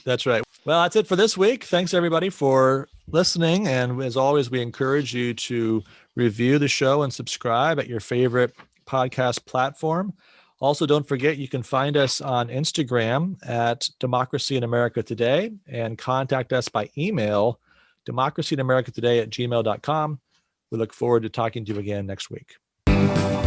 Speaker 1: That's right. Well, that's it for this week. Thanks, everybody, for listening. And as always, we encourage you to review the show and subscribe at your favorite podcast platform. Also, don't forget, you can find us on Instagram at Democracy in America Today, and contact us by email, democracyinamericatoday@gmail.com. We look forward to talking to you again next week. Bye.